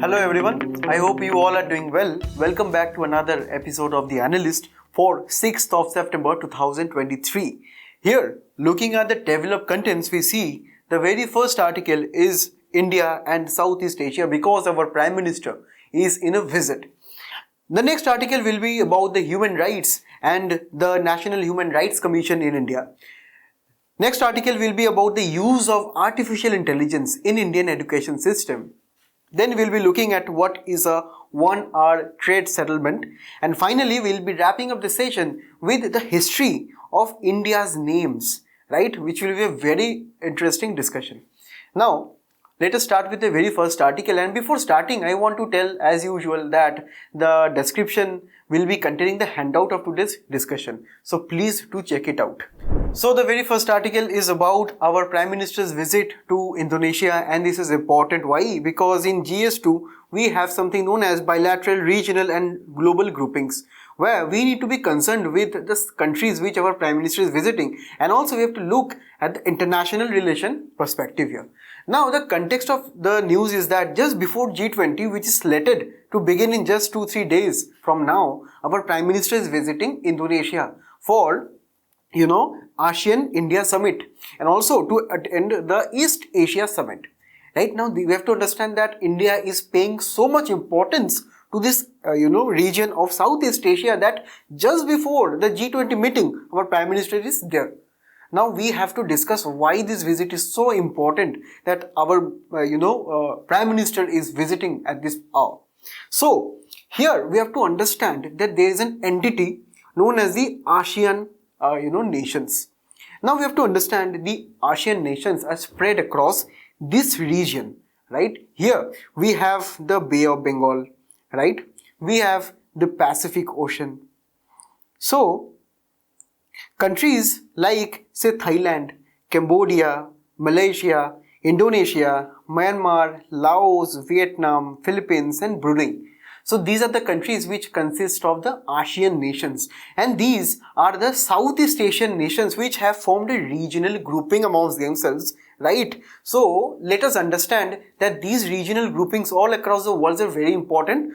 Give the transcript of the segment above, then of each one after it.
Hello everyone, I hope you all are doing well. Welcome back to another episode of The Analyst for 6th of September 2023. Here, looking at the developed contents, we see the very first article is India and Southeast Asia because our Prime Minister is in a visit. The next article will be about the human rights and the National Human Rights Commission in India. Next article will be about the use of artificial intelligence in Indian education system. Then we'll be looking at what is a 1-hour trade settlement. And finally, we'll be wrapping up the session with the history of India's names, right? Which will be a very interesting discussion. Now, let us start with the very first article. And before starting, I want to tell as usual that the description will be containing the handout of today's discussion. So please do check it out. So the very first article is about our Prime Minister's visit to Indonesia, and this is important. Why? Because in GS2 we have something known as bilateral, regional and global groupings, where we need to be concerned with the countries which our Prime Minister is visiting, and also we have to look at the international relation perspective here. Now the context of the news is that just before G20, which is slated to begin in just 2-3 days from now, our Prime Minister is visiting Indonesia for ASEAN-India Summit and also to attend the East Asia Summit. Right now, we have to understand that India is paying so much importance to this, region of Southeast Asia that just before the G20 meeting, our Prime Minister is there. Now, we have to discuss why this visit is so important that our, Prime Minister is visiting at this hour. So, here we have to understand that there is an entity known as the ASEAN nations. Now we have to understand the ASEAN nations are spread across this region, right? Here we have the Bay of Bengal, right? We have the Pacific Ocean. So countries like say Thailand, Cambodia, Malaysia, Indonesia, Myanmar, Laos, Vietnam, Philippines and Brunei. So these are the countries which consist of the ASEAN nations, and these are the Southeast Asian nations which have formed a regional grouping amongst themselves, right? So let us understand that these regional groupings all across the world are very important,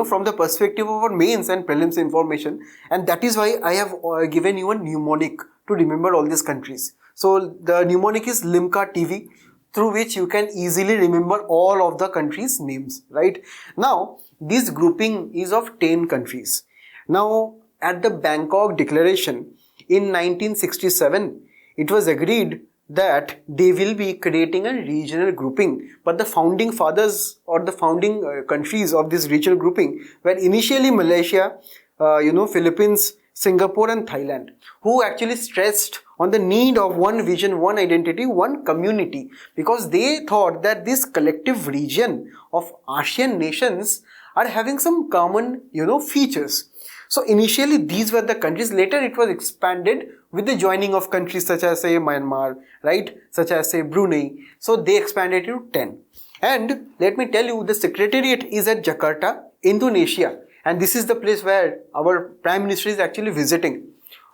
from the perspective of our mains and prelims information, and that is why I have given you a mnemonic to remember all these countries. So the mnemonic is Limca TV, through which you can easily remember all of the countries' names, right? Now, this grouping is of 10 countries. Now, at the Bangkok Declaration in 1967, it was agreed that they will be creating a regional grouping. But the founding fathers or the founding countries of this regional grouping were initially Malaysia, Philippines, Singapore and Thailand, who actually stressed on the need of one vision, one identity, one community, because they thought that this collective region of ASEAN nations are having some common, features. So initially these were the countries. Later it was expanded with the joining of countries such as say Myanmar, right? Such as say Brunei. So they expanded to 10. And let me tell you, the secretariat is at Jakarta, Indonesia. And this is the place where our Prime Minister is actually visiting.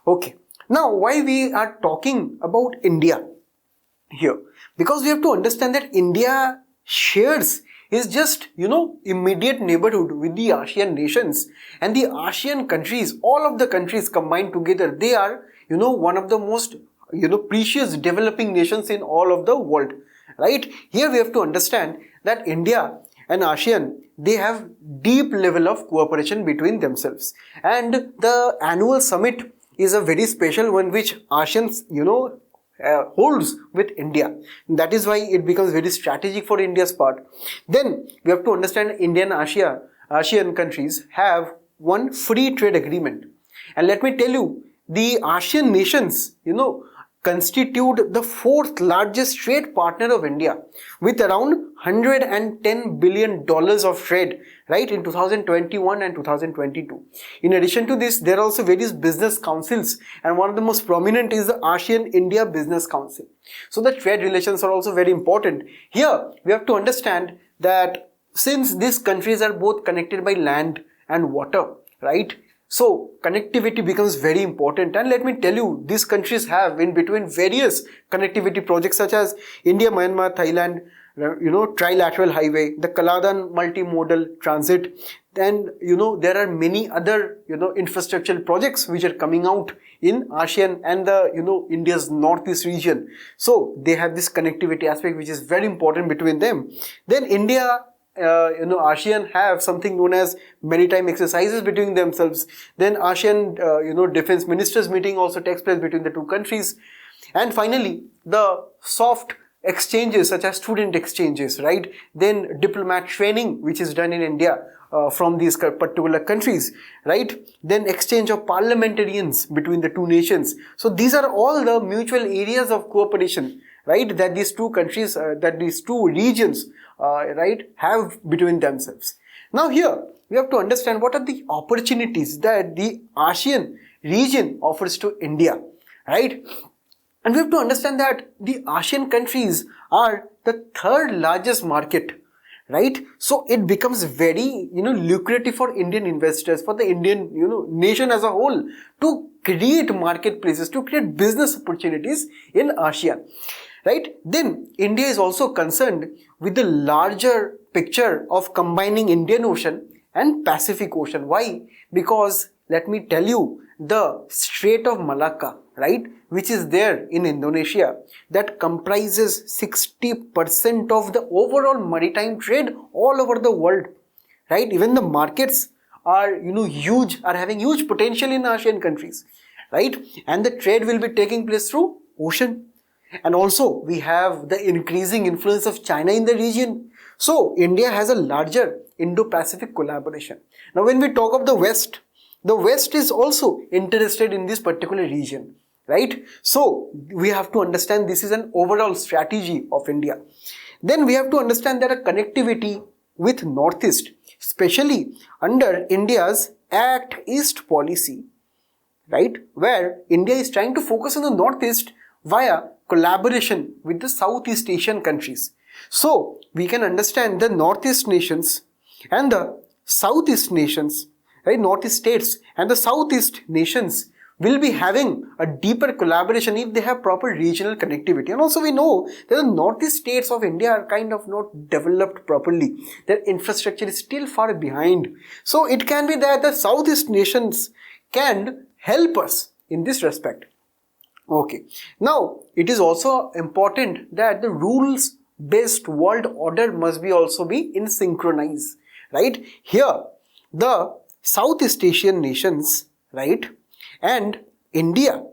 Okay. Now, why we are talking about India here? Because we have to understand that India shares is just, immediate neighborhood with the ASEAN nations, and the ASEAN countries, all of the countries combined together, they are, one of the most, precious developing nations in all of the world, right? Here we have to understand that India and ASEAN, they have deep level of cooperation between themselves, and the annual summit is a very special one which ASEAN, holds with India. That is why it becomes very strategic for India's part. Then we have to understand Indian ASEAN countries have one free trade agreement. And let me tell you, the ASEAN nations, constitute the 4th largest trade partner of India with around $110 billion of trade, right, in 2021 and 2022. In addition to this, there are also various business councils, and one of the most prominent is the ASEAN India Business Council. So the trade relations are also very important. Here, we have to understand that since these countries are both connected by land and water, right, so connectivity becomes very important, and let me tell you, these countries have in between various connectivity projects such as India, Myanmar, Thailand, trilateral highway, the Kaladan multimodal transit. Then there are many other infrastructural projects which are coming out in ASEAN and the India's northeast region. So they have this connectivity aspect which is very important between them. Then India, ASEAN have something known as maritime exercises between themselves. Then ASEAN defense ministers meeting also takes place between the two countries. And finally, the soft exchanges such as student exchanges, right? Then diplomat training which is done in India from these particular countries, right? Then exchange of parliamentarians between the two nations. So these are all the mutual areas of cooperation, right, that these two countries, that these two regions, right, have between themselves. Now here we have to understand what are the opportunities that the ASEAN region offers to India, right? And we have to understand that the ASEAN countries are the third largest market, right? So it becomes very, lucrative for Indian investors, for the Indian, nation as a whole to create marketplaces, to create business opportunities in ASEAN, right? Then India is also concerned with the larger picture of combining Indian Ocean and Pacific Ocean. Why? Because let me tell you, the Strait of Malacca, right, which is there in Indonesia, that comprises 60% of the overall maritime trade all over the world, right? Even the markets are, huge, are having huge potential in ASEAN countries, right? And the trade will be taking place through ocean. And also we have the increasing influence of China in the region. So India has a larger Indo-Pacific collaboration. Now when we talk of the West is also interested in this particular region, right? So we have to understand this is an overall strategy of India. Then we have to understand that a connectivity with Northeast, especially under India's Act East policy, right, where India is trying to focus on the Northeast via collaboration with the Southeast Asian countries. So we can understand the Northeast nations and the Southeast nations, right, Northeast states and the Southeast nations will be having a deeper collaboration if they have proper regional connectivity. And also we know that the Northeast states of India are kind of not developed properly. Their infrastructure is still far behind. So it can be that the Southeast nations can help us in this respect. Okay. Now, it is also important that the rules-based world order must be also be in synchronize, right? Here, the Southeast Asian nations, right, and India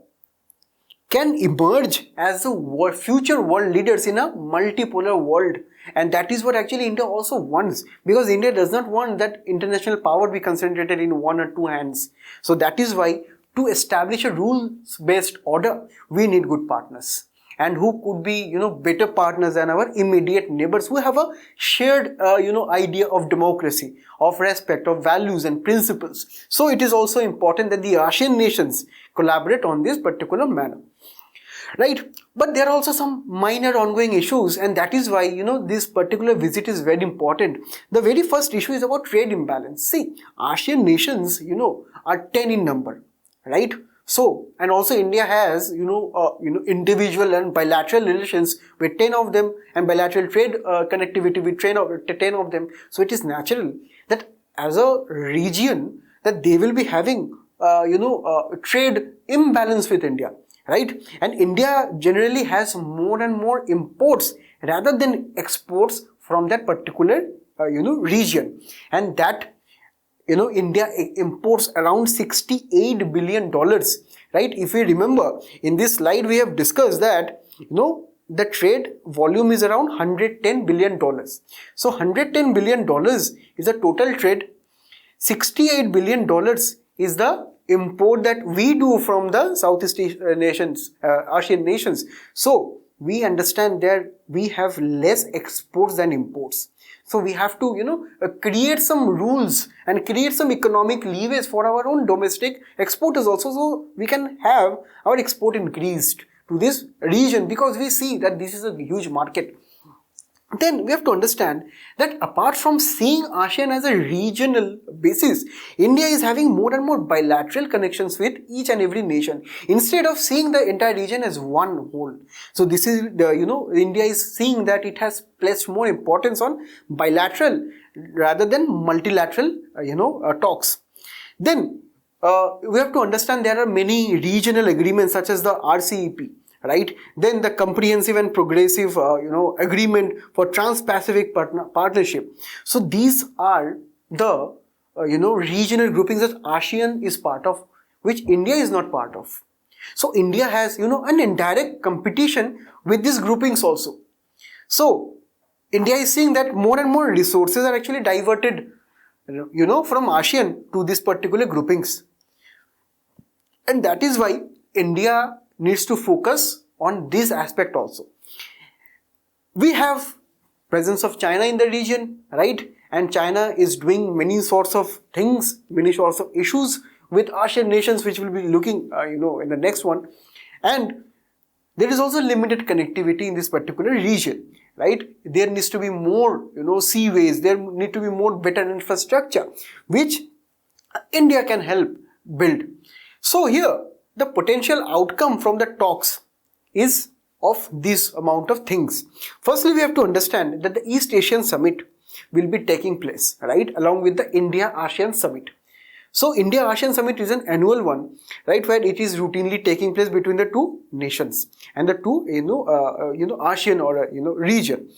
can emerge as the future world leaders in a multipolar world. And that is what actually India also wants, because India does not want that international power be concentrated in one or two hands. So that is why to establish a rules-based order, we need good partners. And who could be, better partners than our immediate neighbors who have a shared, idea of democracy, of respect, of values and principles. So it is also important that the ASEAN nations collaborate on this particular manner, right? But there are also some minor ongoing issues, and that is why, this particular visit is very important. The very first issue is about trade imbalance. See, ASEAN nations, are 10 in number, right? So, and also India has, individual and bilateral relations with 10 of them and bilateral trade connectivity with 10 of them. So it is natural that as a region that they will be having, trade imbalance with India, right? And India generally has more and more imports rather than exports from that particular, region. And that India imports around $68 billion, right? If we remember, in this slide we have discussed that, the trade volume is around $110 billion. So $110 billion is the total trade. $68 billion is the import that we do from the Southeast nations, ASEAN nations. So we understand that we have less exports than imports. So we have to, create some rules and create some economic leverage for our own domestic exporters also, so we can have our export increased to this region, because we see that this is a huge market. then we have to understand that apart from seeing ASEAN as a regional basis, India is having more and more bilateral connections with each and every nation instead of seeing the entire region as one whole. So this is the, India is seeing that it has placed more importance on bilateral rather than multilateral, talks. Then we have to understand there are many regional agreements such as the RCEP, right? Then the comprehensive and progressive, agreement for Trans-Pacific partnership. So these are the, regional groupings that ASEAN is part of, which India is not part of. So India has, an indirect competition with these groupings also. So India is seeing that more and more resources are actually diverted, from ASEAN to these particular groupings. And that is why India needs to focus on this aspect also. We have presence of China in the region, right? And China is doing many sorts of things, many sorts of issues with ASEAN nations, which will be looking, in the next one. And there is also limited connectivity in this particular region, right? There needs to be more, seaways. There need to be more better infrastructure, which India can help build. So here, the potential outcome from the talks is of this amount of things. Firstly, we have to understand that the East Asian Summit will be taking place, right, along with the India-ASEAN Summit. So India-ASEAN Summit is an annual one, right, where it is routinely taking place between the two nations and the two, ASEAN or, region.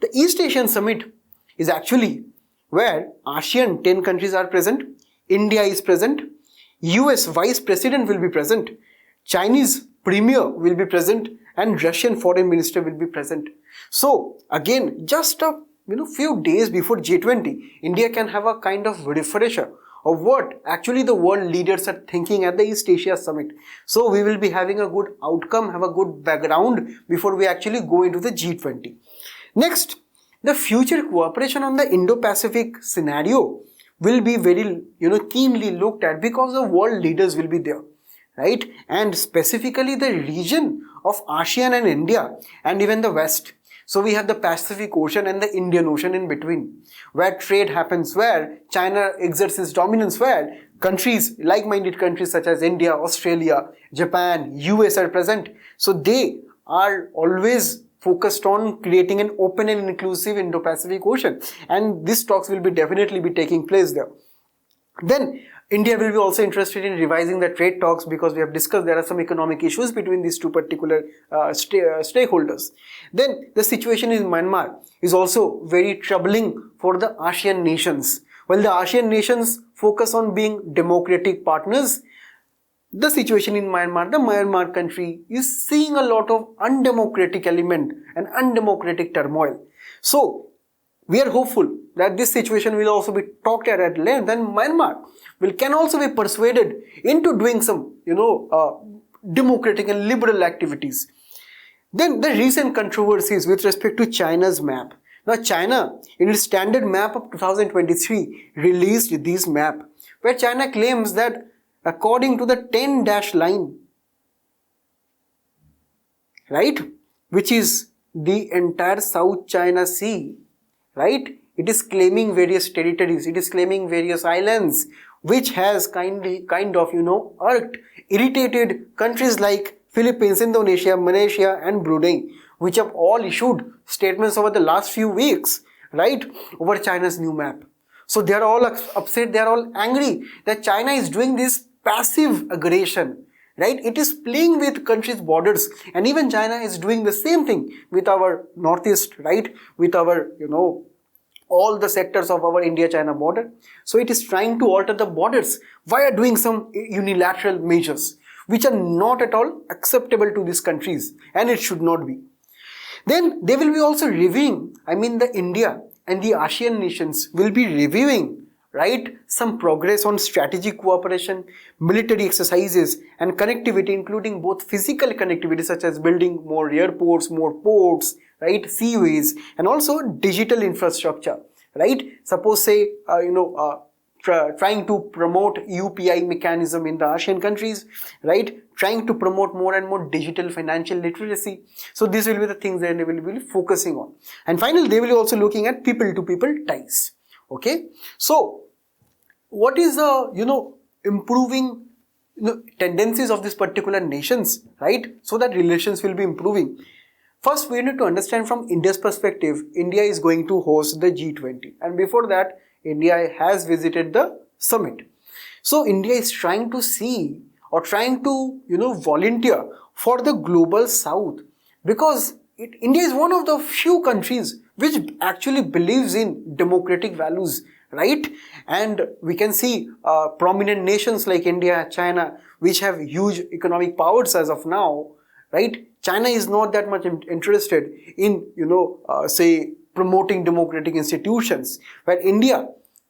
The East Asian Summit is actually where ASEAN 10 countries are present, India is present, US Vice President will be present, Chinese Premier will be present, and Russian Foreign Minister will be present. So again, just a few days before G20, India can have a kind of refresher of what actually the world leaders are thinking at the East Asia Summit. So we will be having a good outcome, have a good background before we actually go into the G20. Next, the future cooperation on the Indo-Pacific scenario will be very, keenly looked at because the world leaders will be there, right? And specifically the region of ASEAN and India and even the West. So we have the Pacific Ocean and the Indian Ocean in between, where trade happens, where China exerts its dominance, where countries, like-minded countries such as India, Australia, Japan, US are present. So they are always focused on creating an open and inclusive Indo-Pacific Ocean, and these talks will be definitely be taking place there. Then India will be also interested in revising the trade talks because we have discussed there are some economic issues between these two particular stakeholders. Then the situation in Myanmar is also very troubling for the ASEAN nations. While the ASEAN nations focus on being democratic partners, the situation in Myanmar, the Myanmar country is seeing a lot of undemocratic element and undemocratic turmoil. So we are hopeful that this situation will also be talked at length, and Myanmar can also be persuaded into doing some, democratic and liberal activities. Then the recent controversies with respect to China's map. Now China, in its standard map of 2023, released this map, where China claims that according to the 10-dash line, right, which is the entire South China Sea, right, it is claiming various territories, it is claiming various islands, which has kind of, irritated countries like Philippines, Indonesia, Malaysia and Brunei, which have all issued statements over the last few weeks, right, over China's new map. So they are all upset, they are all angry that China is doing this passive aggression, right? It is playing with countries' borders, and even China is doing the same thing with our northeast, right, with our, all the sectors of our India-China border. So it is trying to alter the borders via doing some unilateral measures, which are not at all acceptable to these countries, and it should not be. Then they will be also reviewing, the India and the ASEAN nations will be reviewing, right, some progress on strategic cooperation, military exercises and connectivity, including both physical connectivity such as building more airports, more ports, right, seaways, and also digital infrastructure, right. Suppose say, trying to promote UPI mechanism in the ASEAN countries, right? Trying to promote more and more digital financial literacy. So these will be the things that they will be focusing on. And finally, they will be also looking at people-to-people ties. Okay, so what is the improving tendencies of these particular nations, right? So that relations will be improving. First, we need to understand from India's perspective, India is going to host the G20, and before that, India has visited the summit. So India is trying to see or trying to volunteer for the global south, because India is one of the few countries which actually believes in democratic values, right? And we can see prominent nations like India, China, which have huge economic powers as of now, right? China is not that much interested in say promoting democratic institutions, where India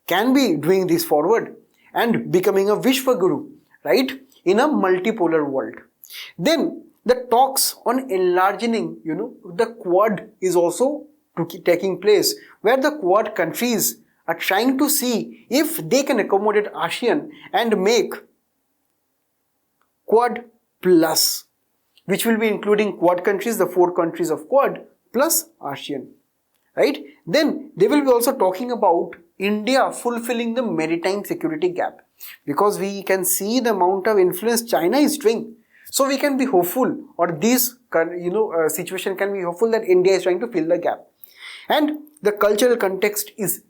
can be doing this forward and becoming a Vishwaguru, right, in a multipolar world. Then the talks on enlarging the Quad is also taking place, where the Quad countries are trying to see if they can accommodate ASEAN and make Quad Plus, which will be including Quad countries, the 4 countries of Quad plus ASEAN, right? Then they will be also talking about India fulfilling the maritime security gap, because we can see the amount of influence China is doing. So we can be hopeful, or this situation can be hopeful, that India is trying to fill the gap. And the cultural context is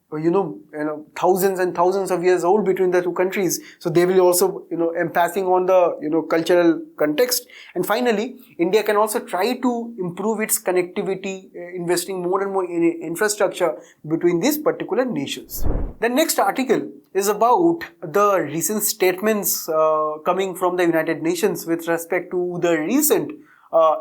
thousands and thousands of years old between the two countries, so they will also passing on the cultural context. And finally, India can also try to improve its connectivity, investing more and more in infrastructure between these particular nations. The next article is about the recent statements coming from the United Nations with respect to the recent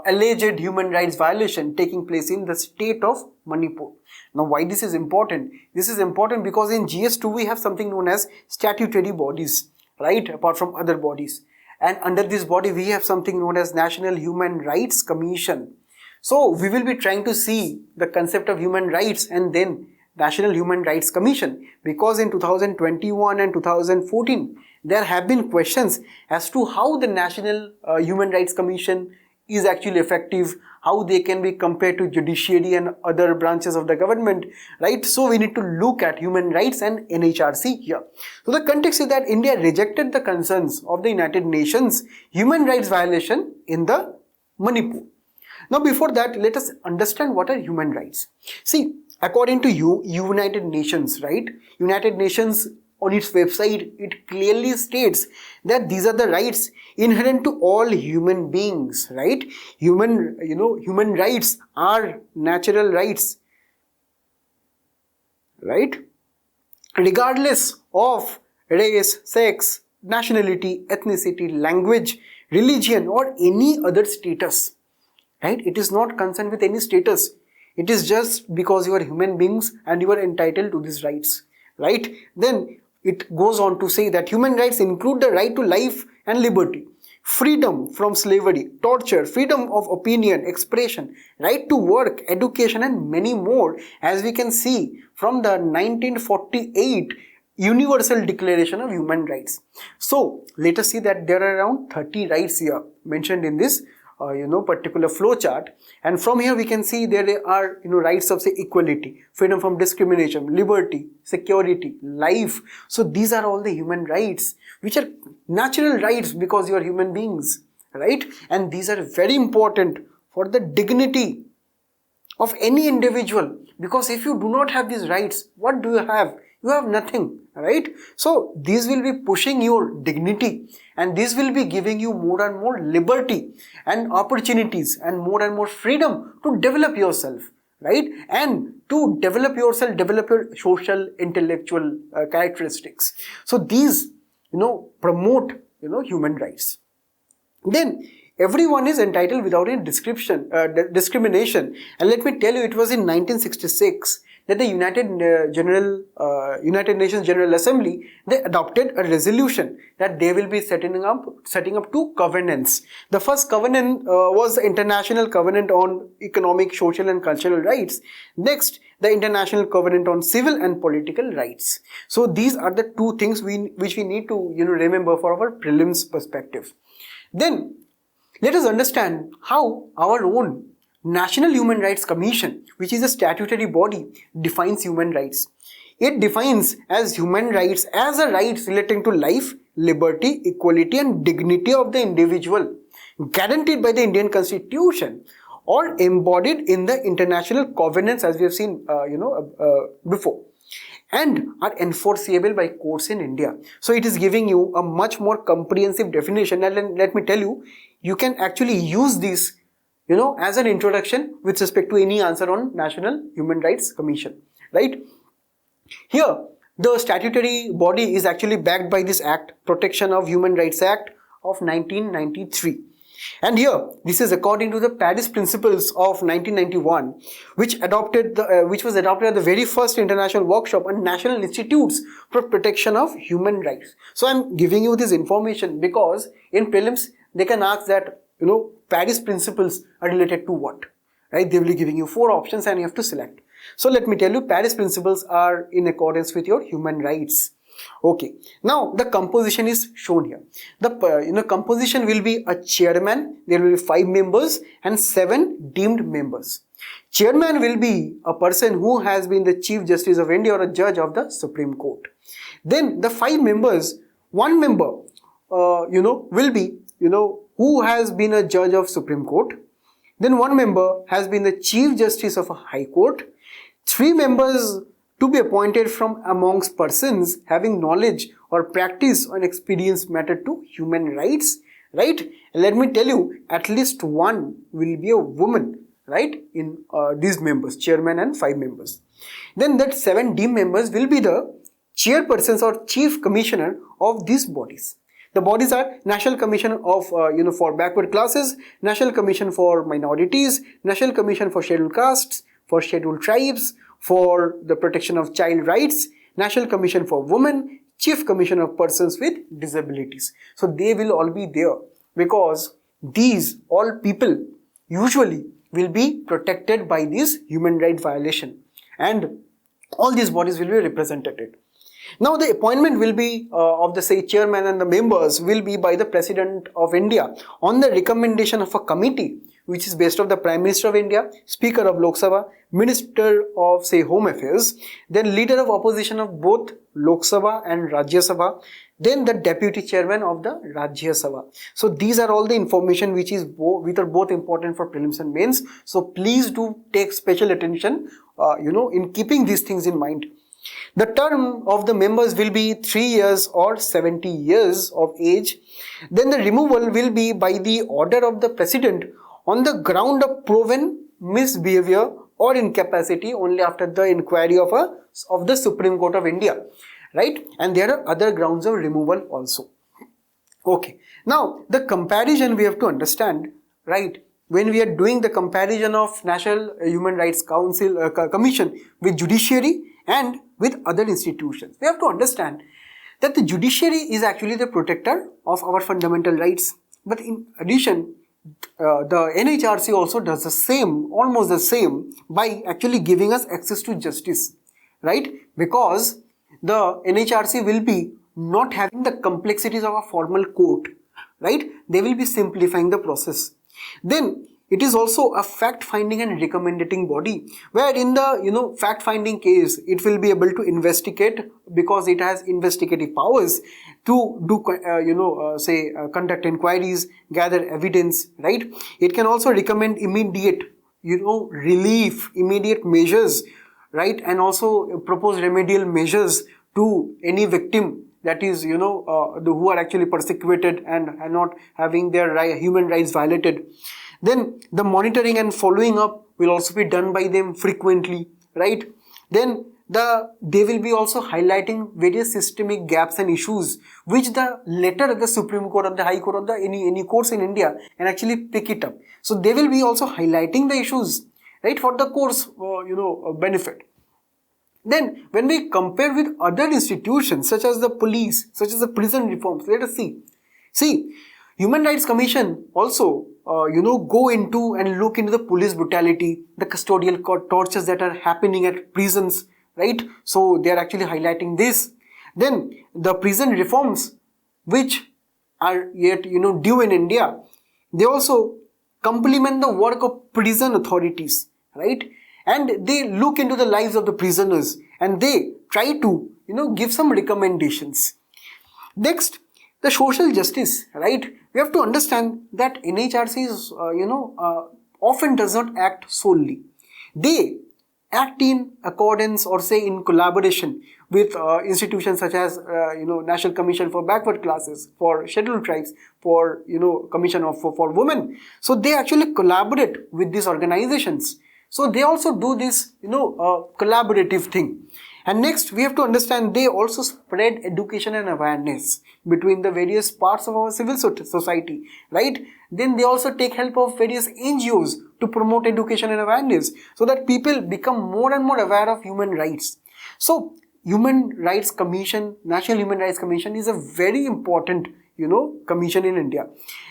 alleged human rights violation taking place in the state of Manipur. Now, why this is important? This is important because in GS2 we have something known as statutory bodies, right, apart from other bodies. And under this body we have something known as National Human Rights Commission. So we will be trying to see the concept of human rights and then National Human Rights Commission, because in 2021 and 2014 there have been questions as to how the National Human Rights Commission is actually effective, how they can be compared to judiciary and other branches of the government, right? So we need to look at human rights and NHRC here. So the context is that India rejected the concerns of the United Nations human rights violation in the Manipur. Now before that, let us understand what are human rights. See, according to United Nations, right? United Nations on its website, it clearly states that these are the rights inherent to all human beings, right? Human rights are natural rights, right? Regardless of race, sex, nationality, ethnicity, language, religion, or any other status, right? It is not concerned with any status. It is just because you are human beings and you are entitled to these rights, right? Then it goes on to say that human rights include the right to life and liberty, freedom from slavery, torture, freedom of opinion, expression, right to work, education, and many more, as we can see from the 1948 Universal Declaration of Human Rights. So let us see that there are around 30 rights here mentioned in this particular flow chart, and from here we can see there are rights of, say, equality, freedom from discrimination, liberty, security, life. So these are all the human rights, which are natural rights because you are human beings, right? And these are very important for the dignity of any individual, because if you do not have these rights, what do you have? You have nothing, right? So these will be pushing your dignity, and this will be giving you more and more liberty and opportunities and more freedom to develop yourself, right? And to develop yourself, develop your social, intellectual characteristics. So these, promote, human rights. Then everyone is entitled without any discrimination. And let me tell you, it was in 1966 that the United Nations General Assembly, they adopted a resolution that they will be setting up two covenants. The first covenant was the International Covenant on Economic, Social and Cultural Rights. Next, the International Covenant on Civil and Political Rights. So these are the two things which we need to remember for our prelims perspective. Then let us understand how our own National Human Rights Commission, which is a statutory body, defines human rights. It defines as human rights as a rights relating to life, liberty, equality and dignity of the individual, guaranteed by the Indian Constitution or embodied in the international covenants, as we have seen before, and are enforceable by courts in India. So it is giving you a much more comprehensive definition, and let me tell you, you can actually use this as an introduction with respect to any answer on National Human Rights Commission, right? Here, the statutory body is actually backed by this Act, Protection of Human Rights Act of 1993. And here, this is according to the Paris Principles of 1991, which was adopted at the very first international workshop on National Institutes for Protection of Human Rights. So I'm giving you this information because in prelims, they can ask that, Paris Principles are related to what, right? They will be giving you 4 options and you have to select. So let me tell you, Paris Principles are in accordance with your human rights. Okay, now the composition is shown here. The composition will be a chairman, there will be 5 members and 7 deemed members. Chairman will be a person who has been the Chief Justice of India or a judge of the Supreme Court. Then the 5 members, 1 member, will be, who has been a judge of Supreme Court. Then 1 member has been the Chief Justice of a High Court. 3 members to be appointed from amongst persons having knowledge or practice or experience matter to human rights, right? And let me tell you, at least 1 will be a woman, right, in these members, chairman and 5 members. Then that 7 deemed members will be the chairpersons or chief commissioner of these bodies. The bodies are National Commission of, for backward classes, National Commission for minorities, National Commission for scheduled castes, for scheduled tribes, for the protection of child rights, National Commission for Women, Chief Commission of Persons with Disabilities. So they will all be there because these all people usually will be protected by this human right violation, and all these bodies will be represented. Now the appointment will be of the chairman and the members will be by the President of India on the recommendation of a committee which is based on the Prime Minister of India, Speaker of Lok Sabha, Minister of Home Affairs, then Leader of Opposition of both Lok Sabha and Rajya Sabha, then the Deputy Chairman of the Rajya Sabha. So these are all the information which are both important for prelims and mains. So please do take special attention in keeping these things in mind. The term of the members will be 3 years or 70 years of age. Then the removal will be by the order of the President on the ground of proven misbehavior or incapacity only after the inquiry of the Supreme Court of India, right? And there are other grounds of removal also. Okay, now the comparison we have to understand, right? When we are doing the comparison of National Human Rights Commission with judiciary and with other institutions, we have to understand that the judiciary is actually the protector of our fundamental rights. But in addition, the NHRC also does the same, almost the same, by actually giving us access to justice, right? Because the NHRC will be not having the complexities of a formal court, right? They will be simplifying the process. Then it is also a fact-finding and recommending body, where in the fact-finding case, it will be able to investigate because it has investigative powers to do, conduct inquiries, gather evidence, right? It can also recommend immediate, relief, immediate measures, right? And also propose remedial measures to any victim that is, who are actually persecuted and are not having their human rights violated. Then the monitoring and following up will also be done by them frequently, right? Then they will be also highlighting various systemic gaps and issues which the later the Supreme Court or the High Court or the any courts in India and actually pick it up. So they will be also highlighting the issues, right, for the course benefit. Then when we compare with other institutions such as the police, such as the prison reforms, let us see. See, Human Rights Commission also go into and look into the police brutality, the custodial tortures that are happening at prisons, right? So they are actually highlighting this. Then the prison reforms which are yet due in India, they also complement the work of prison authorities, right? And they look into the lives of the prisoners and they try to give some recommendations. Next, the social justice, right? We have to understand that NHRC is often does not act solely. They act in accordance or say in collaboration with institutions such as National Commission for Backward Classes, for Scheduled Tribes, for Commission for Women. So they actually collaborate with these organizations. So they also do this collaborative thing. And next, we have to understand they also spread education and awareness between the various parts of our civil society, right? Then they also take help of various NGOs to promote education and awareness so that people become more and more aware of human rights. So Human Rights Commission, National Human Rights Commission is a very important, commission in India.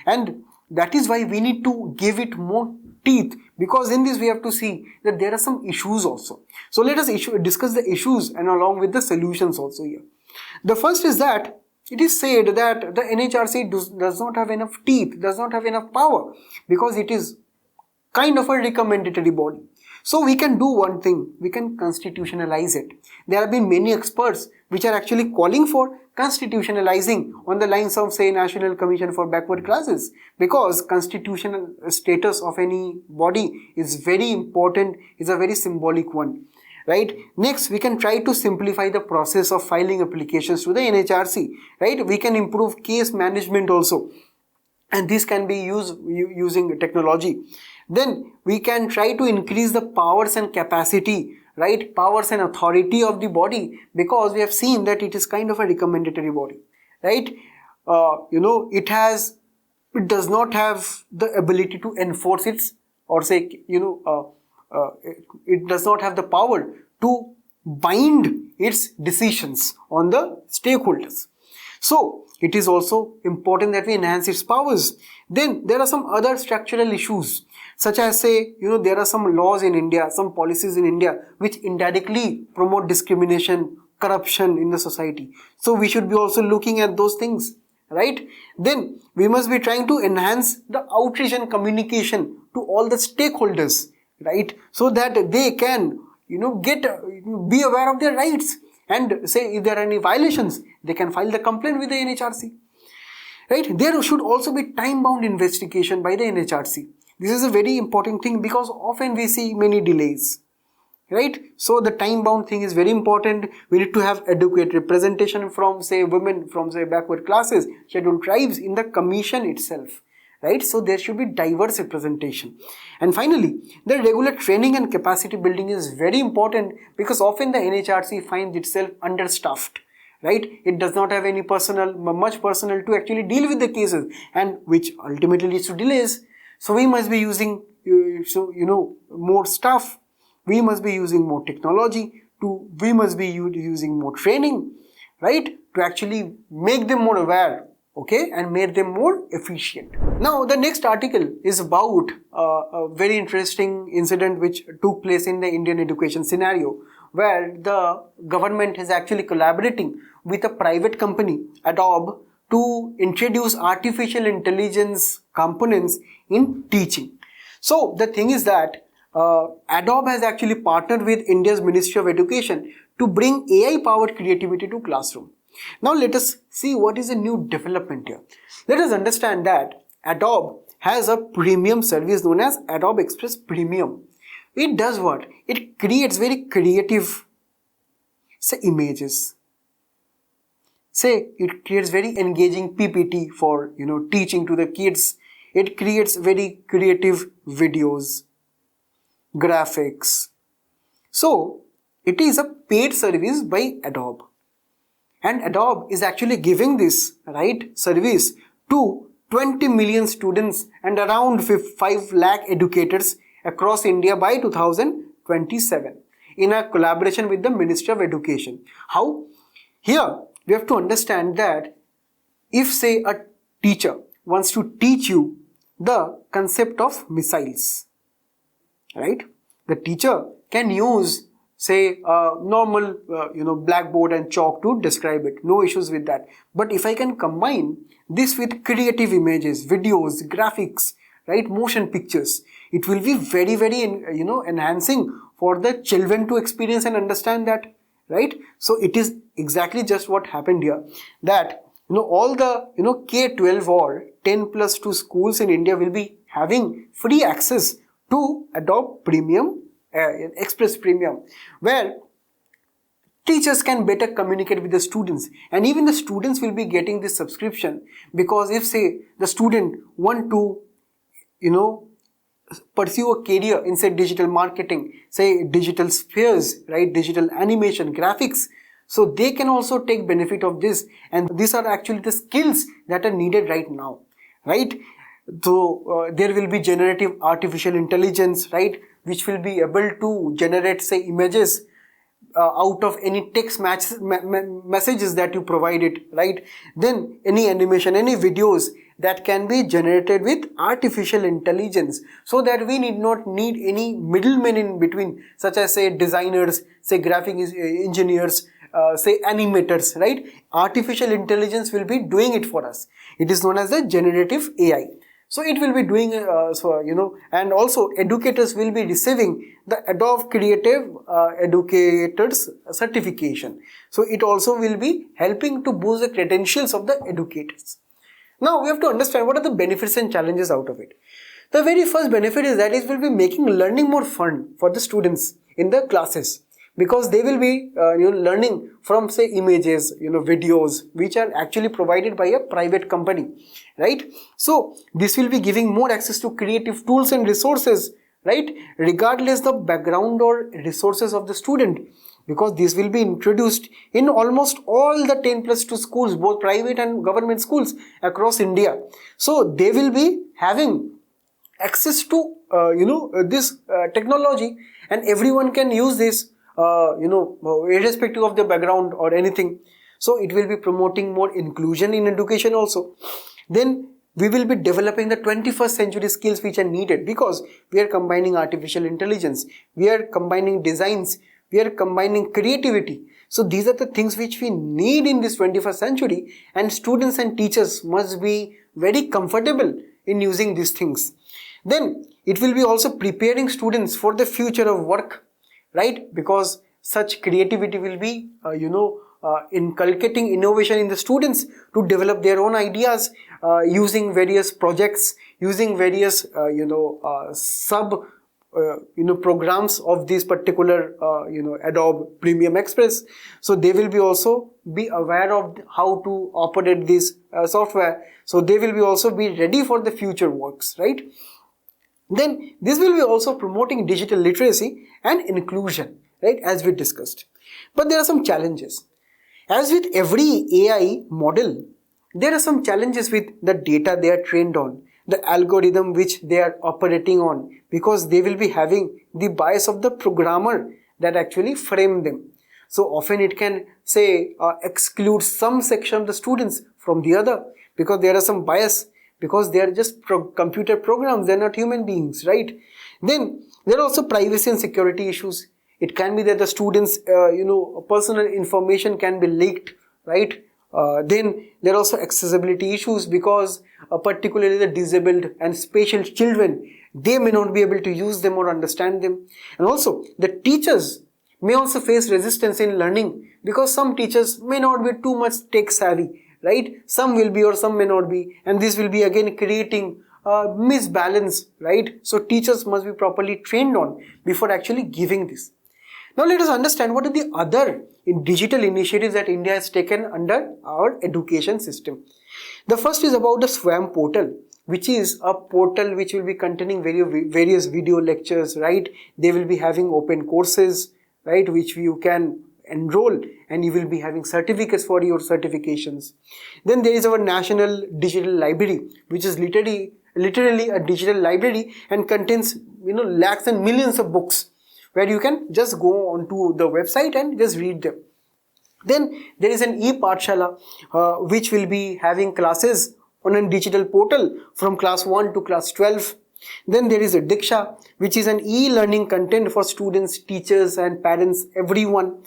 And that is why we need to give it more teeth, because in this we have to see that there are some issues also. So let us discuss the issues and along with the solutions also here. The first is that it is said that the NHRC does not have enough teeth, does not have enough power, because it is kind of a recommendatory body. So we can do one thing, we can constitutionalize it. There have been many experts which are actually calling for constitutionalizing on the lines of say National Commission for Backward Classes, because constitutional status of any body is very important, is a very symbolic one, right? Next, we can try to simplify the process of filing applications to the NHRC, right? We can improve case management also, and this can be used using technology. Then we can try to increase the powers and capacity, right? Powers and authority of the body, because we have seen that it is kind of a recommendatory body, right? It does not have the ability to enforce its, or say, it does not have the power to bind its decisions on the stakeholders. So it is also important that we enhance its powers. Then there are some other structural issues, such as say, there are some laws in India, some policies in India which indirectly promote discrimination, corruption in the society. So we should be also looking at those things, right? Then we must be trying to enhance the outreach and communication to all the stakeholders, right? So that they can, be aware of their rights, and say if there are any violations, they can file the complaint with the NHRC, right? There should also be time-bound investigation by the NHRC. This is a very important thing, because often we see many delays, right? So the time-bound thing is very important. We need to have adequate representation from say women, from say backward classes, scheduled tribes in the commission itself, right? So there should be diverse representation. And finally, the regular training and capacity building is very important, because often the NHRC finds itself understaffed, right? It does not have any much personnel to actually deal with the cases, and which ultimately leads to delays. So we must be using more staff, we must be using more technology, we must be using more training, right, to actually make them more aware, okay, and make them more efficient. Now the next article is about a very interesting incident which took place in the Indian education scenario, where the government is actually collaborating with a private company, Adobe, to introduce artificial intelligence components in teaching. So the thing is that Adobe has actually partnered with India's Ministry of Education to bring AI-powered creativity to classroom. Now let us see what is a new development here. Let us understand that Adobe has a premium service known as Adobe Express Premium. It does what? It creates very creative images. Say it creates very engaging PPT for teaching to the kids. It creates very creative videos, graphics. So it is a paid service by Adobe, and Adobe is actually giving this service to 20 million students and around 5 lakh educators across India by 2027. in a collaboration with the Ministry of Education. How? Here we have to understand that if say a teacher wants to teach you the concept of missiles, right? The teacher can use say a normal blackboard and chalk to describe it, no issues with that. But if I can combine this with creative images, videos, graphics, right, motion pictures, it will be very enhancing for the children to experience and understand that, right? So it is exactly just what happened here, that all the K-12 or 10+2 schools in India will be having free access to Adobe Premium, Express Premium, where teachers can better communicate with the students, and even the students will be getting this subscription, because if say the student want to pursue a career in say digital marketing, say digital spheres, right, digital animation, graphics, so they can also take benefit of this, and these are actually the skills that are needed right now, right? So there will be generative artificial intelligence, right, which will be able to generate say images out of any text messages that you provided, right? Then any animation, any videos that can be generated with artificial intelligence, so that we need not need any middlemen in between, such as say designers, say graphic engineers, say animators, right? Artificial intelligence will be doing it for us. It is known as the generative AI. So it will be doing, and also educators will be receiving the Adobe Creative Educators certification. So it also will be helping to boost the credentials of the educators. Now we have to understand what are the benefits and challenges out of it. The very first benefit is that it will be making learning more fun for the students in the classes, because they will be learning from say images, videos which are actually provided by a private company, right? So this will be giving more access to creative tools and resources, right, regardless the background or resources of the student, because this will be introduced in almost all the 10+2 schools, both private and government schools across India. So they will be having access to this technology, and everyone can use this irrespective of their background or anything. So it will be promoting more inclusion in education also. Then we will be developing the 21st century skills which are needed, because we are combining artificial intelligence, we are combining designs, we are combining creativity. So these are the things which we need in this 21st century, and students and teachers must be very comfortable in using these things. Then it will be also preparing students for the future of work, right? Because such creativity will be inculcating innovation in the students to develop their own ideas, using various projects, using various sub programs of this particular Adobe Premium Express. So they will be also be aware of how to operate this software, so they will be also be ready for the future works, right? Then this will be also promoting digital literacy and inclusion, right, as we discussed. But there are some challenges. As with every AI model, there are some challenges with the data they are trained on, the algorithm which they are operating on, because they will be having the bias of the programmer that actually framed them. So often it can say exclude some section of the students from the other, because there are some bias, because they are just computer programs, they are not human beings, right? Then there are also privacy and security issues. It can be that the students personal information can be leaked, right? Then there are also accessibility issues, because particularly the disabled and special children, they may not be able to use them or understand them. And also the teachers may also face resistance in learning, because some teachers may not be too much tech savvy, right? Some will be or some may not be, and this will be again creating misbalance, right? So teachers must be properly trained on before actually giving this. Now let us understand what are the other digital initiatives that India has taken under our education system. The first is about the SWAM portal, which is a portal which will be containing various video lectures, right? They will be having open courses, right, which you can enroll, and you will be having certificates for your certifications. Then there is our National Digital Library, which is literally a digital library and contains lakhs and millions of books, where you can just go onto the website and just read them. Then there is an e-Pathshala which will be having classes on a digital portal from class 1 to class 12. Then there is a Diksha, which is an e-learning content for students, teachers and parents, everyone.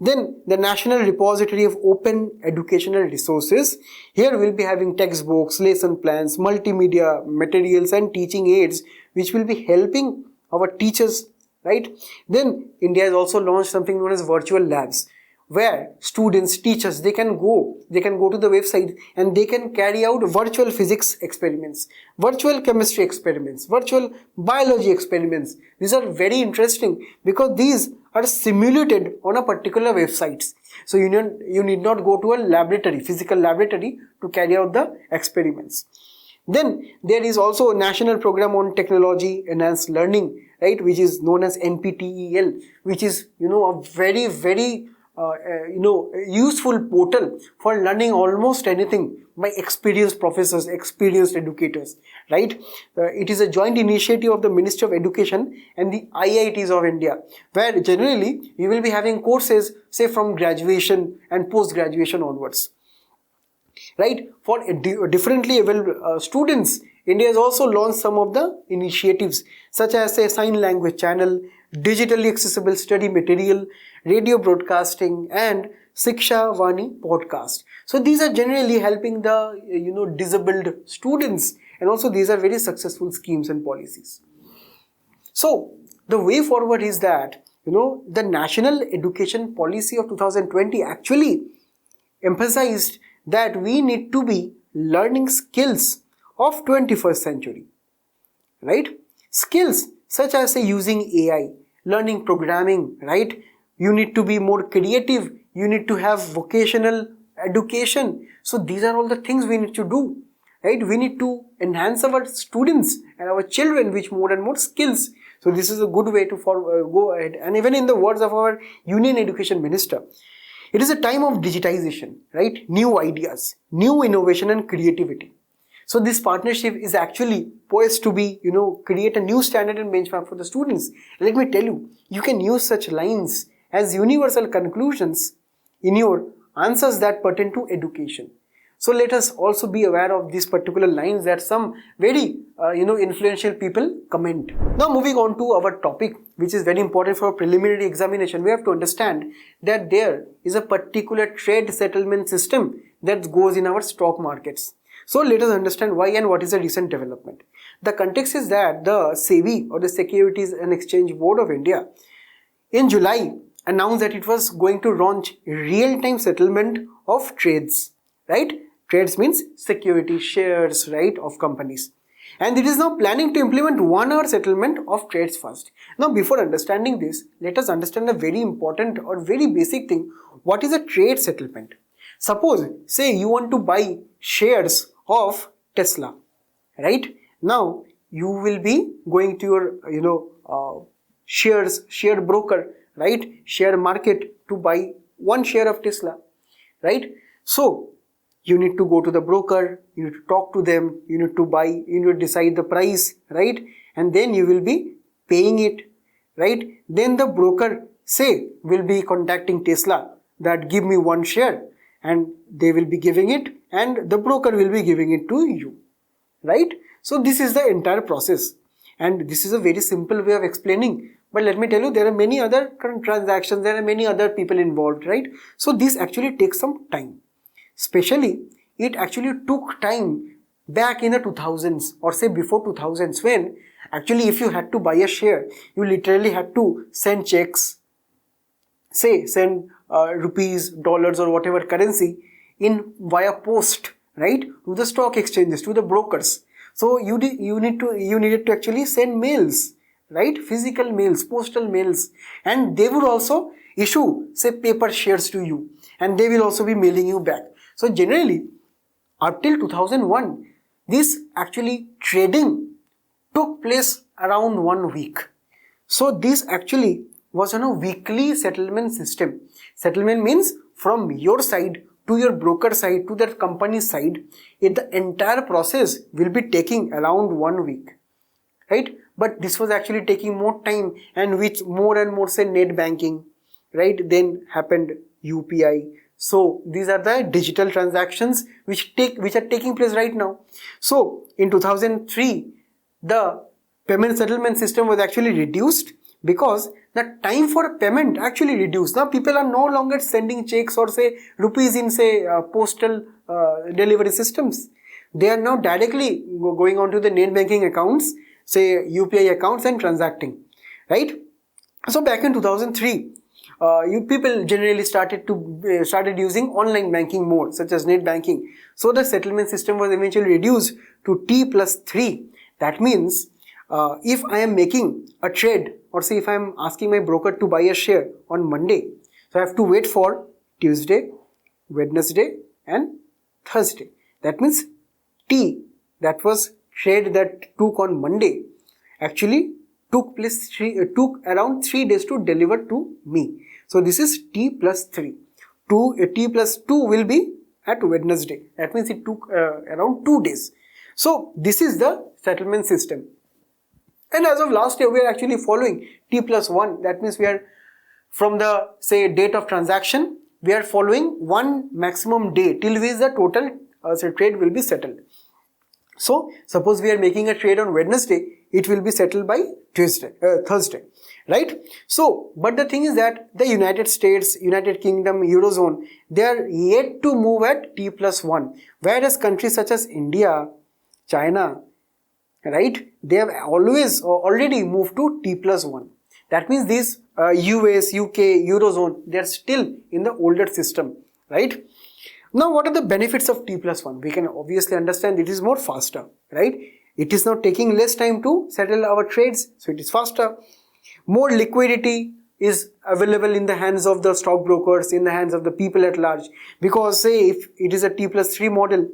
Then the National Repository of Open Educational Resources. Here we'll be having textbooks, lesson plans, multimedia materials and teaching aids which will be helping our teachers, right? Then India has also launched something known as virtual labs, where students, teachers, they can go to the website and they can carry out virtual physics experiments, virtual chemistry experiments, virtual biology experiments. These are very interesting because these are simulated on a particular website. So you need not go to a laboratory, physical laboratory, to carry out the experiments. Then there is also a national program on technology enhanced learning, right, which is known as NPTEL, which is a very useful portal for learning almost anything by experienced professors, experienced educators, right? It is a joint initiative of the Ministry of Education and the IITs of India, where generally you will be having courses, say from graduation and post-graduation onwards, right? For differently able students, India has also launched some of the initiatives such as a sign language channel, digitally accessible study material, radio broadcasting and Siksha Vani podcast. So these are generally helping the disabled students, and also these are very successful schemes and policies. So the way forward is that the National Education Policy of 2020 actually emphasized that we need to be learning skills of 21st century, right? Skills such as using AI, learning programming, right? You need to be more creative. You need to have vocational education. So these are all the things we need to do, right? We need to enhance our students and our children with more and more skills. So this is a good way to go ahead. And even in the words of our Union Education Minister, it is a time of digitization, right? New ideas, new innovation and creativity. So this partnership is actually poised to be, create a new standard and benchmark for the students. Let me tell you, you can use such lines as universal conclusions in your answers that pertain to education. So let us also be aware of these particular lines that some very, influential people comment. Now moving on to our topic, which is very important for preliminary examination, we have to understand that there is a particular trade settlement system that goes in our stock markets. So let us understand why and what is the recent development. The context is that the SEBI, or the Securities and Exchange Board of India, in July announced that it was going to launch real-time settlement of trades, right? Trades means security shares, right, of companies. And it is now planning to implement 1 hour settlement of trades first. Now before understanding this, let us understand a very important or very basic thing. What is a trade settlement? Suppose, say you want to buy shares of Tesla, right? Now you will be going to your share broker, right, share market, to buy 1 share of Tesla, right? So you need to go to the broker, you need to talk to them, you need to buy, you need to decide the price, right? And then you will be paying it, right? Then the broker, say, will be contacting Tesla that give me 1 share, and they will be giving it, and the broker will be giving it to you, right? So this is the entire process, and this is a very simple way of explaining. But let me tell you, there are many other transactions, there are many other people involved, right? So this actually takes some time. Especially, it actually took time back in the 2000s, or say before 2000s, when actually if you had to buy a share, you literally had to send checks, say send rupees, dollars or whatever currency in via post, right, to the stock exchanges, to the brokers. So you needed to actually send mails, right, physical mails, postal mails, and they would also issue, say, paper shares to you, and they will also be mailing you back. So generally, up till 2001, this actually trading took place around 1 week. So this actually was on a weekly settlement system. Settlement means from your side to your broker side to that company side, the entire process will be taking around 1 week, right? but this was actually taking more time, and with more and more say net banking, right, then happened UPI. So these are the digital transactions which are taking place right now. So in 2003 the payment settlement system was actually reduced because the time for payment actually reduced. Now people are no longer sending checks or say rupees in say postal delivery systems. They are now directly going on to the net banking accounts, say UPI accounts, and transacting, right? So back in 2003, you people generally started using online banking more, such as net banking. So the settlement system was eventually reduced to T+3. That means if I am making a trade, or say if I am asking my broker to buy a share on Monday, so I have to wait for Tuesday, Wednesday and Thursday. That means T, that was trade that took on Monday, actually took around 3 days to deliver to me. So this is T+3. T+2 will be at Wednesday. That means it took around 2 days. So this is the settlement system. And as of last year, we are actually following T+1. That means we are from the say date of transaction, we are following one maximum day till which the total trade will be settled. So suppose we are making a trade on Wednesday, it will be settled by Thursday, right? So, but the thing is that the United States, United Kingdom, Eurozone, they are yet to move at T+1, whereas countries such as India, China, right, they have already moved to T+1. That means these US, UK, Eurozone, they are still in the older system, right? Now, what are the benefits of T+1? We can obviously understand it is more faster, right? It is now taking less time to settle our trades, so it is faster. More liquidity is available in the hands of the stockbrokers, in the hands of the people at large. Because say if it is a T+3 model,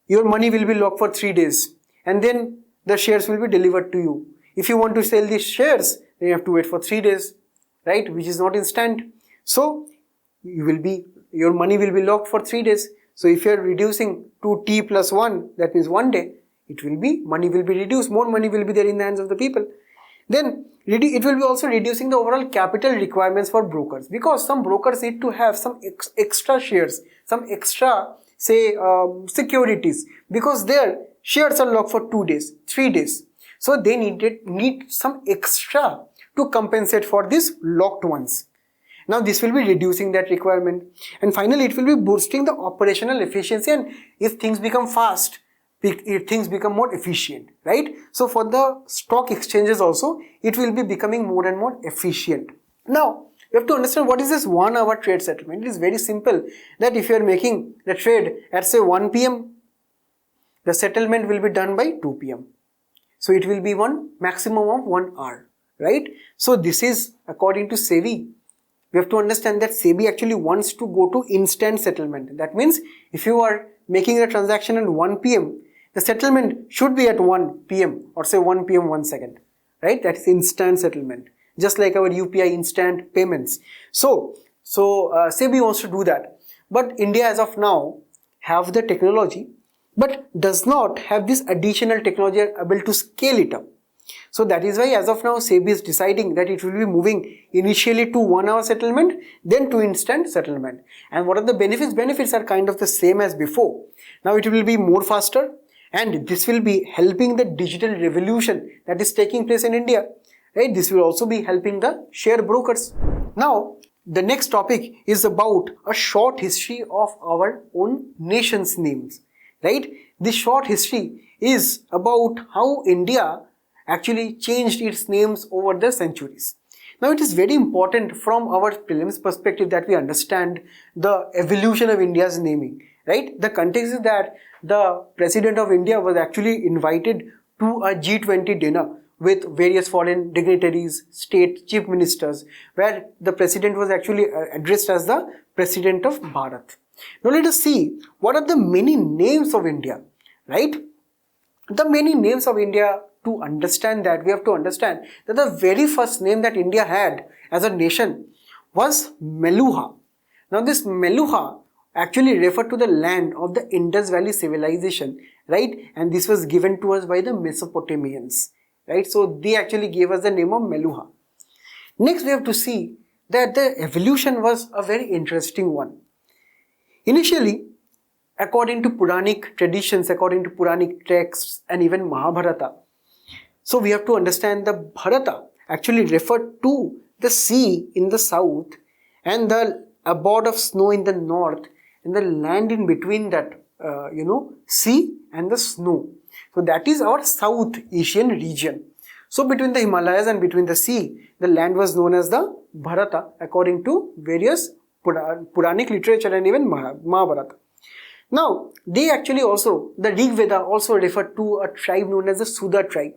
your money will be locked for 3 days and then the shares will be delivered to you. If you want to sell these shares, then you have to wait for 3 days, right? Which is not instant. So your money will be locked for 3 days. So if you are reducing to T+1, that means 1 day, money will be reduced, more money will be there in the hands of the people. Then it will be also reducing the overall capital requirements for brokers, because some brokers need to have some extra shares, some extra say securities, because their shares are locked for 2 days, 3 days. So they need some extra to compensate for these locked ones. Now this will be reducing that requirement, and finally it will be boosting the operational efficiency, and if things become fast, if things become more efficient, right? So for the stock exchanges also, it will be becoming more and more efficient. Now you have to understand what is this 1 hour trade settlement. It is very simple, that if you are making the trade at say 1 p.m, the settlement will be done by 2 p.m. So it will be one maximum of 1 hour, right? So this is according to SEBI. We have to understand that SEBI actually wants to go to instant settlement. That means if you are making a transaction at 1 p.m, the settlement should be at 1 p.m or say 1 p.m 1 second, right? That is instant settlement, just like our UPI instant payments. So SEBI wants to do that, but India as of now have the technology, but does not have this additional technology able to scale it up. So that is why as of now SEBI is deciding that it will be moving initially to 1 hour settlement, then to instant settlement. And what are the benefits? Benefits are kind of the same as before. Now it will be more faster, and this will be helping the digital revolution that is taking place in India, right? This will also be helping the share brokers. Now the next topic is about a short history of our own nation's names, right? This short history is about how India actually changed its names over the centuries. Now it is very important from our prelims perspective that we understand the evolution of India's naming, right? The context is that the President of India was actually invited to a G20 dinner with various foreign dignitaries, state chief ministers, where the President was actually addressed as the President of Bharat. Now let us see what are the many names of India, right? The many names of India, to understand that, we have to understand that the very first name that India had as a nation was Meluha. Now this Meluha actually referred to the land of the Indus Valley civilization, right? And this was given to us by the Mesopotamians. right? So they actually gave us the name of Meluha. Next, we have to see that the evolution was a very interesting one. Initially, according to Puranic traditions, according to Puranic texts and even Mahabharata, so we have to understand the Bharata actually referred to the sea in the south and the abode of snow in the north and the land in between that, sea and the snow. So that is our South Asian region. So between the Himalayas and between the sea, the land was known as the Bharata according to various Puranic literature and even Mahabharata. Now, they actually also, the Rig Veda also referred to a tribe known as the Sudha tribe,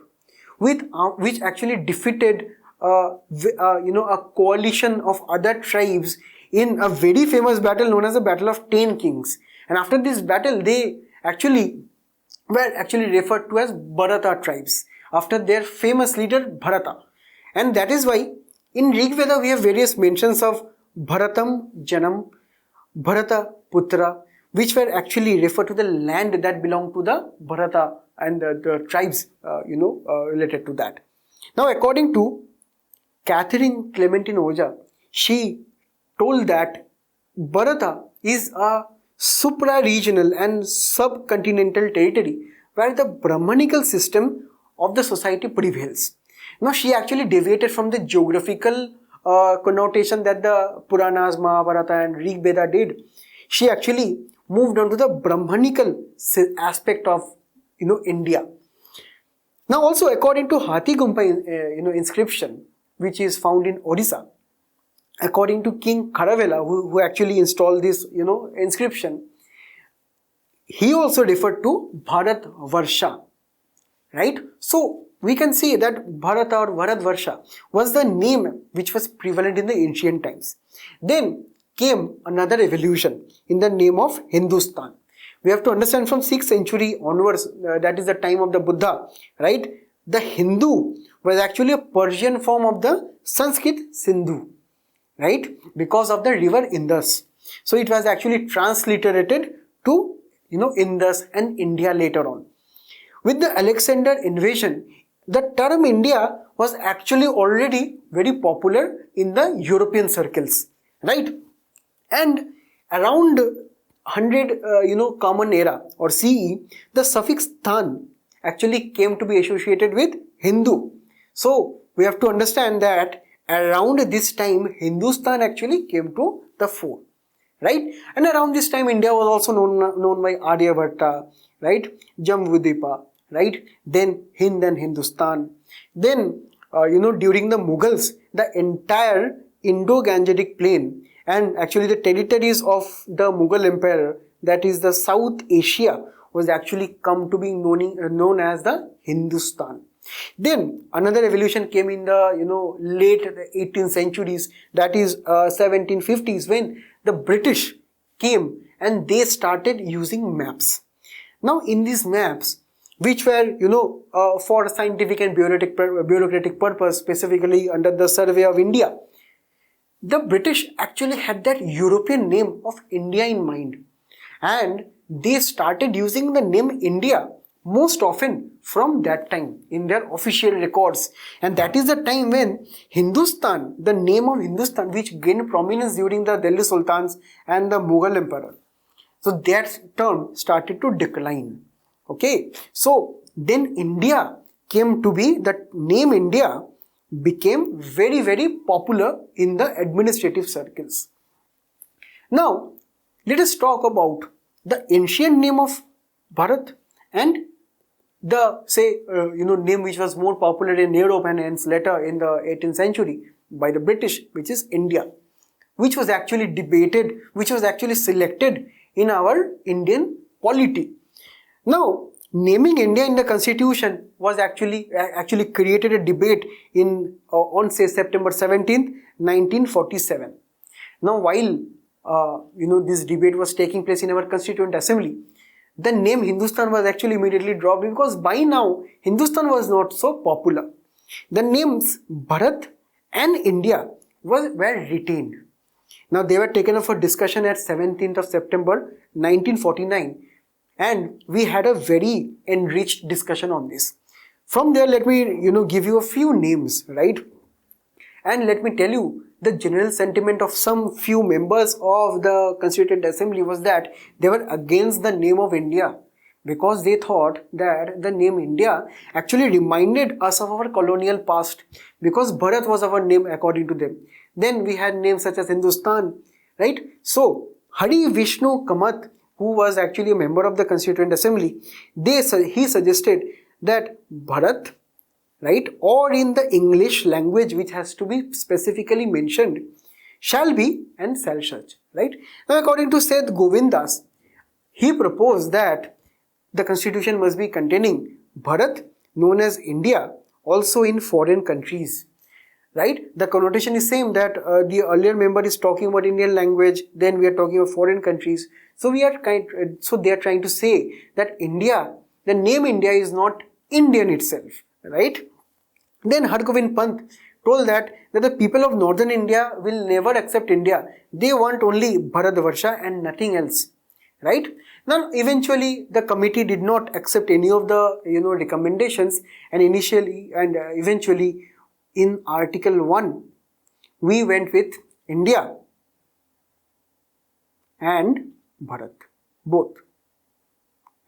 which actually defeated a coalition of other tribes in a very famous battle known as the Battle of 10 Kings. And after this battle, they were actually referred to as Bharata tribes after their famous leader Bharata. And that is why in Rig Veda we have various mentions of Bharatam Janam, Bharata Putra, which were actually referred to the land that belonged to the Bharata and the tribes related to that. Now, according to Catherine Clementine Oja, she told that Bharata is a supra-regional and subcontinental territory where the Brahmanical system of the society prevails. Now, she actually deviated from the geographical connotation that the Puranas, Mahabharata and Rig Veda did. She actually moved on to the Brahmanical aspect of India. Now, also according to Hathi Gumpa inscription, which is found in Odisha, according to King Kharavela, who actually installed this inscription, he also referred to Bharat Varsha, right? So we can see that Bharata or Bharat Varsha was the name which was prevalent in the ancient times. Then came another evolution in the name of Hindustan. We have to understand from 6th century onwards, that is the time of the Buddha, right? The Hindu was actually a Persian form of the Sanskrit Sindhu, right? Because of the river Indus. So it was actually transliterated to, Indus and India later on. With the Alexander invasion, the term India was actually already very popular in the European circles, right? And around 100, Common Era or CE, the suffix Than actually came to be associated with Hindu. So we have to understand that around this time, Hindustan actually came to the fore, right? And around this time, India was also known by Aryabhatta, right? Jambudipa, right? Then Hind and Hindustan. Then, during the Mughals, the entire Indo-Gangetic plain and actually the territories of the Mughal Empire, that is the South Asia, was actually come to be known as the Hindustan. Then another evolution came in the late 18th centuries, that is 1750s, when the British came and they started using maps. Now in these maps, which were for scientific and bureaucratic purpose, specifically under the Survey of India, the British actually had that European name of India in mind, and they started using the name India most often from that time in their official records. And that is the time when Hindustan, the name of Hindustan, which gained prominence during the Delhi Sultans and the Mughal Emperor, so that term started to decline. Okay, so then India came to be, the name India became very, very popular in the administrative circles. Now, let us talk about the ancient name of Bharat and the name which was more popular in Europe and hence later in the 18th century by the British, which is India, which was actually debated, which was actually selected in our Indian polity. Now, naming India in the constitution was actually created a debate on September 17th, 1947. Now, while this debate was taking place in our Constituent Assembly, the name Hindustan was actually immediately dropped because by now Hindustan was not so popular. The names Bharat and India were retained. Now they were taken up for discussion at 17th of September 1949, and we had a very enriched discussion on this. From there, let me give you a few names, right? And let me tell you, the general sentiment of some few members of the Constituent Assembly was that they were against the name of India, because they thought that the name India actually reminded us of our colonial past, because Bharat was our name according to them. Then we had names such as Hindustan, right? So Hari Vishnu Kamath, who was actually a member of the Constituent Assembly, he suggested that Bharat, right, or in the English language which has to be specifically mentioned, shall be and shall such, right? Now according to Seth Govindas, he proposed that the constitution must be containing Bharat, known as India, also in foreign countries, right? The connotation is same, that the earlier member is talking about Indian language, then we are talking about foreign countries. So they are trying to say that India, the name India is not Indian itself, right? Then Hargobind Pant told that the people of northern India will never accept India. They want only Bharatvarsha and nothing else, right? Now eventually the committee did not accept any of the recommendations, and eventually in Article 1 we went with India and Bharat, both,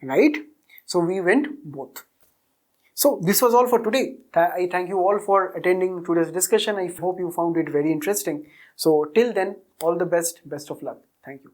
right? So we went both. So this was all for today. I thank you all for attending today's discussion. I hope you found it very interesting. So till then, all the best of luck. Thank you.